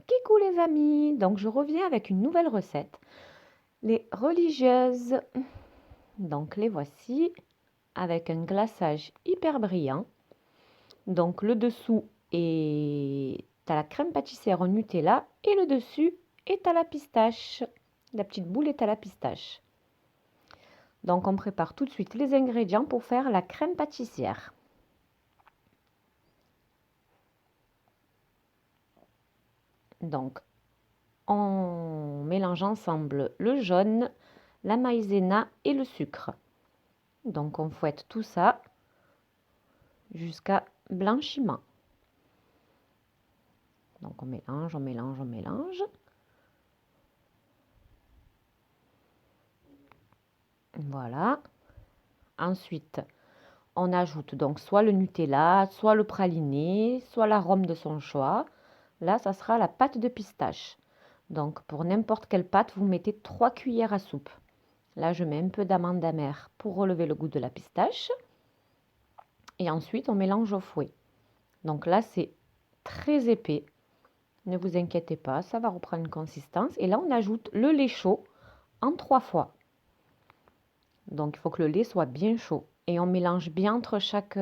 Coucou les amis, donc je reviens avec une nouvelle recette. Les religieuses, donc les voici avec un glaçage hyper brillant. Donc le dessous est à la crème pâtissière au Nutella et le dessus est à la pistache. La petite boule est à la pistache. Donc on prépare tout de suite les ingrédients pour faire la crème pâtissière. Donc on mélange ensemble le jaune, la maïzena et le sucre. Donc on fouette tout ça jusqu'à blanchiment. Donc on mélange, on mélange, on mélange. Voilà. Ensuite, on ajoute donc soit le Nutella, soit le praliné, soit l'arôme de son choix. Là, ça sera la pâte de pistache. Donc pour n'importe quelle pâte, vous mettez 3 cuillères à soupe. Là, je mets un peu d'amande amère pour relever le goût de la pistache. Et ensuite, on mélange au fouet. Donc là, c'est très épais. Ne vous inquiétez pas, ça va reprendre une consistance. Et là, on ajoute le lait chaud en 3 fois. Donc, il faut que le lait soit bien chaud. Et on mélange bien entre chaque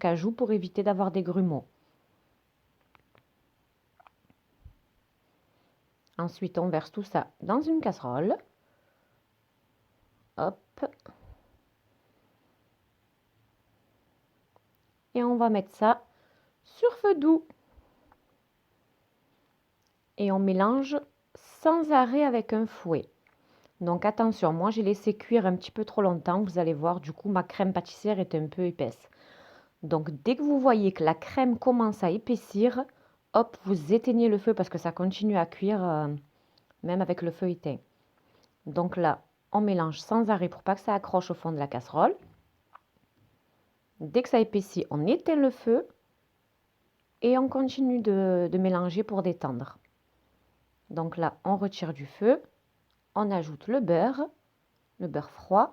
ajout pour éviter d'avoir des grumeaux. Ensuite, on verse tout ça dans une casserole. Hop. Et on va mettre ça sur feu doux. Et on mélange sans arrêt avec un fouet. Donc attention, moi j'ai laissé cuire un petit peu trop longtemps. Vous allez voir, du coup, ma crème pâtissière est un peu épaisse. Donc dès que vous voyez que la crème commence à épaissir, hop, vous éteignez le feu parce que ça continue à cuire même avec le feu éteint. Donc là, on mélange sans arrêt pour pas que ça accroche au fond de la casserole. Dès que ça épaissit, on éteint le feu et on continue de mélanger pour détendre. Donc là, on retire du feu, on ajoute le beurre froid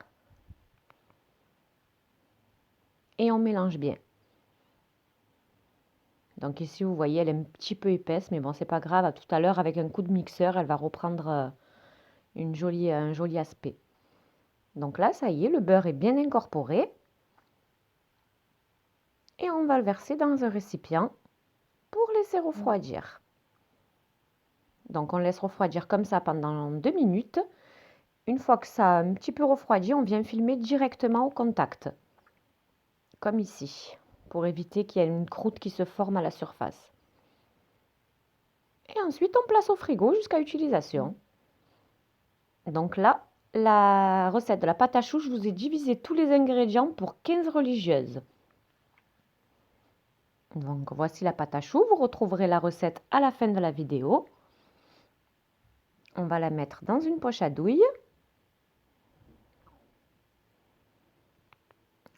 et on mélange bien. Donc ici, vous voyez, elle est un petit peu épaisse, mais bon, c'est pas grave. Tout à l'heure, avec un coup de mixeur, elle va reprendre un joli aspect. Donc là, ça y est, le beurre est bien incorporé. Et on va le verser dans un récipient pour laisser refroidir. Donc on laisse refroidir comme ça pendant 2 minutes. Une fois que ça a un petit peu refroidi, on vient filmer directement au contact. Comme ici, pour éviter qu'il y ait une croûte qui se forme à la surface. Et ensuite, on place au frigo jusqu'à utilisation. Donc là, la recette de la pâte à choux, je vous ai divisé tous les ingrédients pour 15 religieuses. Donc voici la pâte à choux, vous retrouverez la recette à la fin de la vidéo. On va la mettre dans une poche à douille.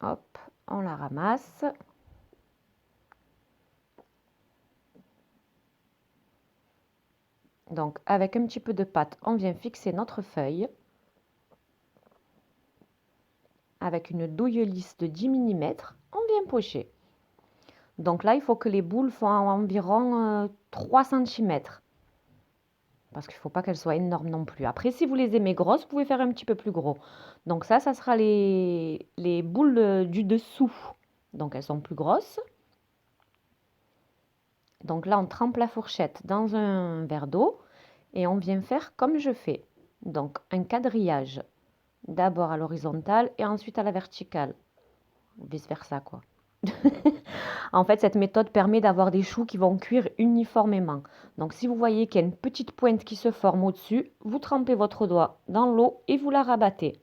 Hop, on la ramasse. Donc avec un petit peu de pâte, on vient fixer notre feuille. Avec une douille lisse de 10 mm, on vient pocher. Donc là, il faut que les boules font environ 3 cm. Parce qu'il ne faut pas qu'elles soient énormes non plus. Après, si vous les aimez grosses, vous pouvez faire un petit peu plus gros. Donc ça sera les boules du dessous. Donc elles sont plus grosses. Donc là, on trempe la fourchette dans un verre d'eau et on vient faire comme je fais. Donc un quadrillage. D'abord à l'horizontale et ensuite à la verticale. Vice versa quoi. En fait, cette méthode permet d'avoir des choux qui vont cuire uniformément. Donc si vous voyez qu'il y a une petite pointe qui se forme au-dessus, vous trempez votre doigt dans l'eau et vous la rabattez.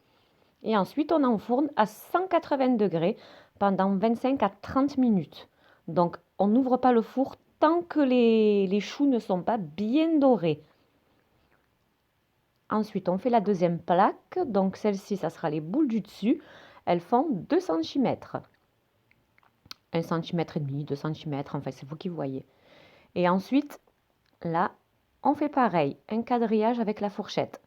Et ensuite, on enfourne à 180 degrés pendant 25 à 30 minutes. Donc on n'ouvre pas le four tant que les choux ne sont pas bien dorés. Ensuite, on fait la deuxième plaque. Donc celle-ci, ça sera les boules du dessus. Elles font 2 cm. 1 cm et demi, 2 cm, enfin c'est vous qui voyez. Et ensuite, là, on fait pareil, un quadrillage avec la fourchette.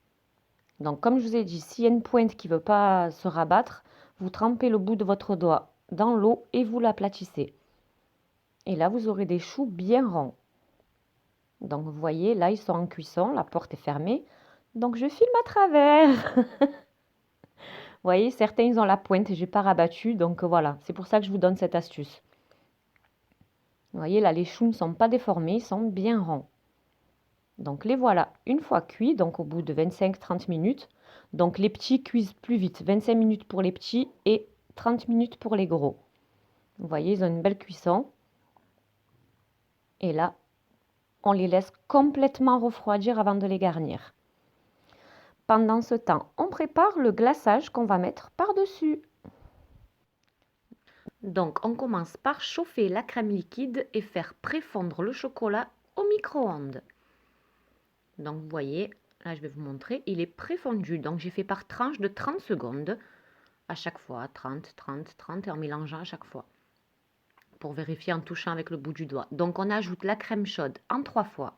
Donc comme je vous ai dit, s'il y a une pointe qui ne veut pas se rabattre, vous trempez le bout de votre doigt dans l'eau et vous l'aplatissez. Et là, vous aurez des choux bien ronds. Donc vous voyez, là ils sont en cuisson, la porte est fermée. Donc je filme à travers. Vous voyez, certains ils ont la pointe, j'ai pas rabattu, donc voilà, c'est pour ça que je vous donne cette astuce. Vous voyez, là les choux ne sont pas déformés, ils sont bien ronds. Donc les voilà, une fois cuits, donc au bout de 25-30 minutes. Donc les petits cuisent plus vite, 25 minutes pour les petits et 30 minutes pour les gros. Vous voyez, ils ont une belle cuisson. Et là, on les laisse complètement refroidir avant de les garnir. Pendant ce temps, on prépare le glaçage qu'on va mettre par-dessus. Donc on commence par chauffer la crème liquide et faire préfondre le chocolat au micro-ondes. Donc vous voyez, là je vais vous montrer, il est préfondu. Donc j'ai fait par tranche de 30 secondes à chaque fois, 30, 30, 30 et en mélangeant à chaque fois. Pour vérifier en touchant avec le bout du doigt. Donc on ajoute la crème chaude en 3 fois.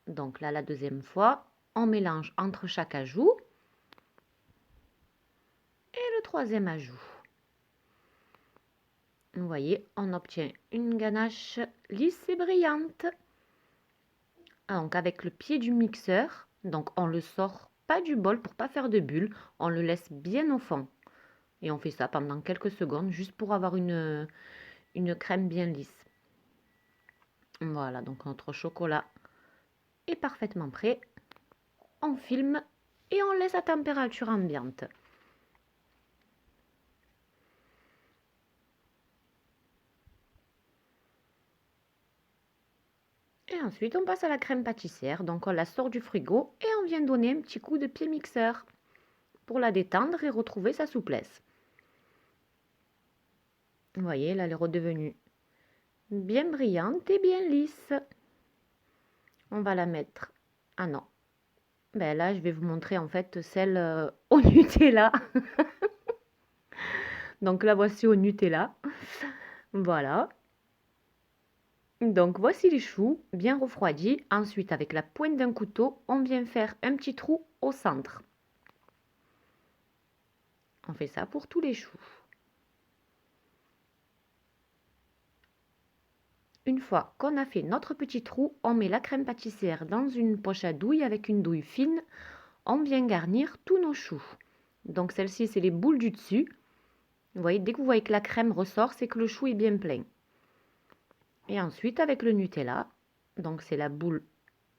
Donc là la deuxième fois, on mélange entre chaque ajout. Et le troisième ajout. Vous voyez, on obtient une ganache lisse et brillante. Donc avec le pied du mixeur, donc on le sort pas du bol pour pas faire de bulles, on le laisse bien au fond. Et on fait ça pendant quelques secondes juste pour avoir une crème bien lisse. Voilà, donc notre chocolat est parfaitement prêt. On filme et on laisse à température ambiante. Et ensuite, on passe à la crème pâtissière. Donc, on la sort du frigo et on vient donner un petit coup de pied mixeur pour la détendre et retrouver sa souplesse. Vous voyez, là, elle est redevenue bien brillante et bien lisse. On va la mettre... Ah non. Ben là, je vais vous montrer en fait celle au Nutella. Donc, la voici au Nutella. Voilà. Donc, voici les choux bien refroidis. Ensuite, avec la pointe d'un couteau, on vient faire un petit trou au centre. On fait ça pour tous les choux. Une fois qu'on a fait notre petit trou, on met la crème pâtissière dans une poche à douille avec une douille fine. On vient garnir tous nos choux. Donc celle-ci, c'est les boules du dessus. Vous voyez, dès que vous voyez que la crème ressort, c'est que le chou est bien plein. Et ensuite, avec le Nutella, donc c'est la boule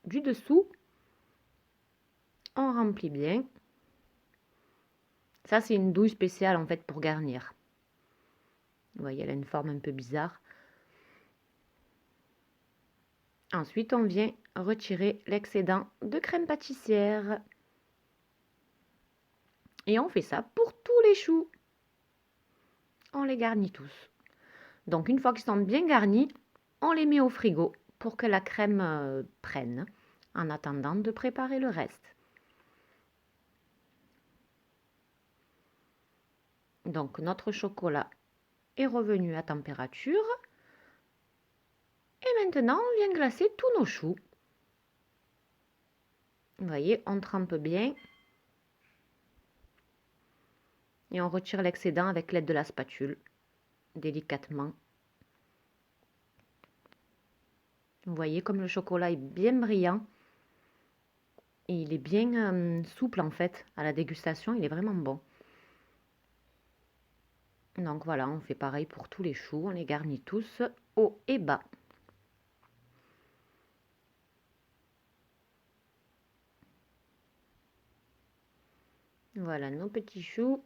du dessous, on remplit bien. Ça, c'est une douille spéciale en fait pour garnir. Vous voyez, elle a une forme un peu bizarre. Ensuite, on vient retirer l'excédent de crème pâtissière. Et on fait ça pour tous les choux. On les garnit tous. Donc une fois qu'ils sont bien garnis, on les met au frigo pour que la crème prenne en attendant de préparer le reste. Donc notre chocolat est revenu à température. Et maintenant, on vient glacer tous nos choux. Vous voyez, on trempe bien. Et on retire l'excédent avec l'aide de la spatule, délicatement. Vous voyez comme le chocolat est bien brillant. Et il est bien souple en fait. À la dégustation, il est vraiment bon. Donc voilà, on fait pareil pour tous les choux. On les garnit tous haut et bas. Voilà nos petits choux.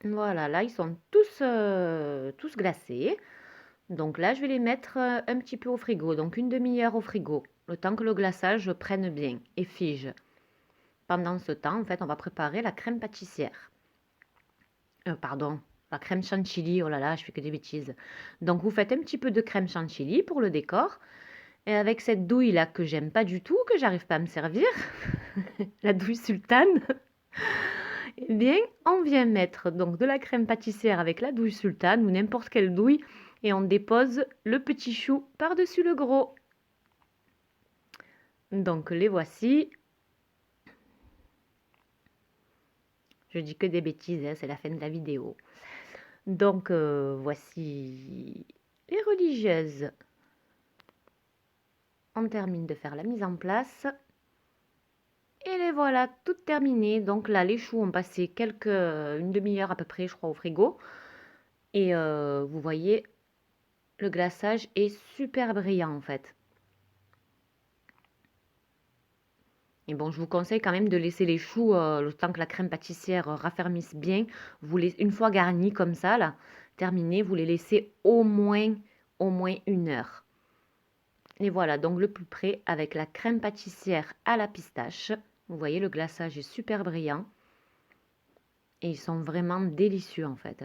Voilà, là ils sont tous glacés. Donc là je vais les mettre un petit peu au frigo, donc une demi-heure au frigo, le temps que le glaçage prenne bien et fige. Pendant ce temps, en fait, on va préparer la crème pâtissière. Pardon, la crème chantilly, oh là là, je fais que des bêtises. Donc vous faites un petit peu de crème chantilly pour le décor. Et avec cette douille là que j'aime pas du tout, que j'arrive pas à me servir, la douille sultane, eh bien, on vient mettre donc de la crème pâtissière avec la douille sultane ou n'importe quelle douille et on dépose le petit chou par-dessus le gros. Donc les voici. Je dis que des bêtises, hein, c'est la fin de la vidéo. Donc, voici les religieuses. On termine de faire la mise en place. Et les voilà, toutes terminées. Donc là, les choux ont passé une demi-heure à peu près, je crois, au frigo. Et vous voyez, le glaçage est super brillant en fait. Et bon, je vous conseille quand même de laisser les choux le temps que la crème pâtissière raffermisse bien. Une fois garnis comme ça, là, terminé, vous les laissez au moins 1 heure. Et voilà, donc le plus près avec la crème pâtissière à la pistache. Vous voyez, le glaçage est super brillant. Et ils sont vraiment délicieux en fait.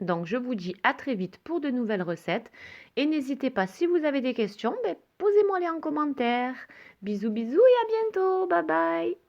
Donc je vous dis à très vite pour de nouvelles recettes. Et n'hésitez pas, si vous avez des questions, posez-moi les en commentaire. Bisous bisous et à bientôt. Bye bye.